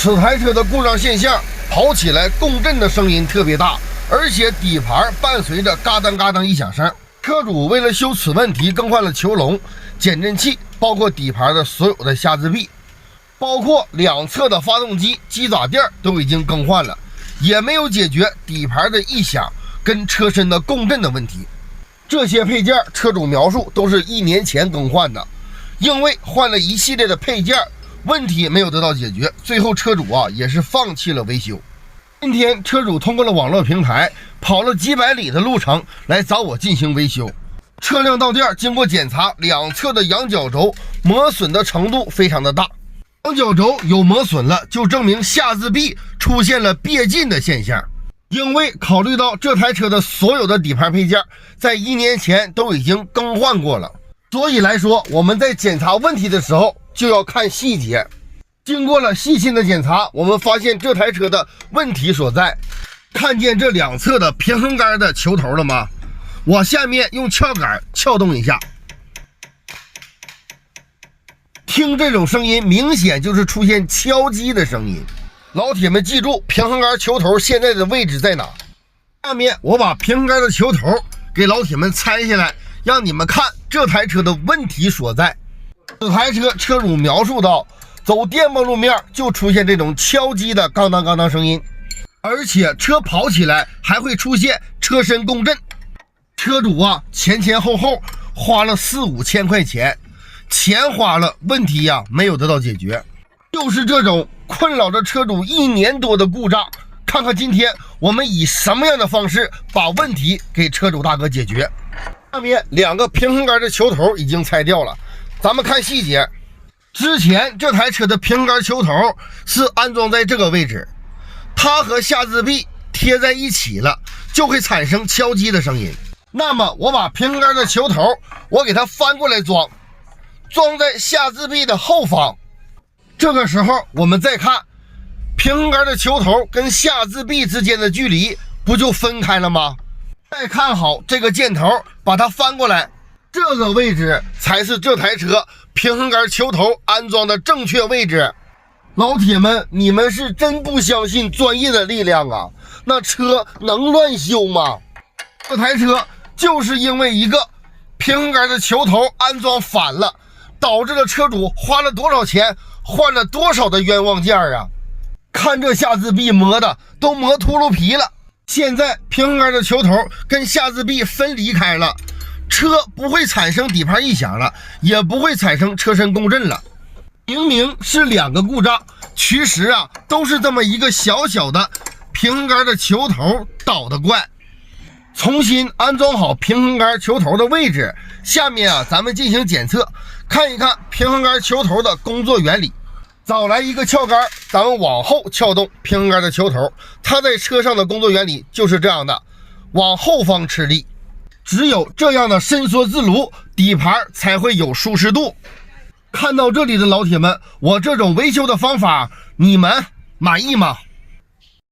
此台车的故障现象，跑起来共振的声音特别大，而且底盘伴随着嘎当嘎当异响声。车主为了修此问题，更换了球笼、减震器，包括底盘的所有的下支臂，包括两侧的发动机鸡爪垫都已经更换了，也没有解决底盘的异响跟车身的共振的问题。这些配件车主描述都是1年前更换的，因为换了一系列的配件，问题没有得到解决，最后车主也是放弃了维修。今天车主通过了网络平台，跑了几百里的路程来找我进行维修。车辆到店经过检查，两侧的仰角轴磨损的程度非常的大，仰角轴有磨损了，就证明下支臂出现了别劲的现象。因为考虑到这台车的所有的底盘配件在1年前都已经更换过了，所以来说我们在检查问题的时候就要看细节。经过了细心的检查，我们发现这台车的问题所在。看见这两侧的平衡杆的球头了吗？我下面用撬杆撬动一下，听这种声音，明显就是出现敲击的声音。老铁们记住，平衡杆球头现在的位置在哪？下面我把平衡杆的球头给老铁们拆下来，让你们看这台车的问题所在。此台车车主描述到，走电簸路面就出现这种敲击的刚当刚当声音，而且车跑起来还会出现车身共振。车主前前后后花了4、5千块钱，钱花了，问题没有得到解决，就是这种困扰着车主1年多的故障。看看今天我们以什么样的方式把问题给车主大哥解决。下面2个平衡杆的球头已经拆掉了，咱们看细节。之前这台车的平衡杆球头是安装在这个位置，它和下支臂贴在一起了，就会产生敲击的声音。那么我把平衡杆的球头我给它翻过来装在下支臂的后方。这个时候我们再看平衡杆的球头跟下支臂之间的距离不就分开了吗？再看好这个箭头，把它翻过来，这个位置才是这台车平衡杆球头安装的正确位置。老铁们，你们是真不相信专业的力量啊？那车能乱修吗？这台车就是因为一个平衡杆的球头安装反了，导致了车主花了多少钱，换了多少的冤枉件啊！看这下支臂磨的都磨秃噜皮了。现在平衡杆的球头跟下支臂分离开了，车不会产生底盘异响了，也不会产生车身共振了。明明是2个故障，其实都是这么一个小小的平衡杆的球头捣的怪。重新安装好平衡杆球头的位置，下面咱们进行检测，看一看平衡杆球头的工作原理。找来一个撬杆，咱们往后撬动平衡杆的球头，它在车上的工作原理就是这样的，往后方吃力，只有这样的伸缩自如，底盘才会有舒适度。看到这里的老铁们，我这种维修的方法你们满意吗？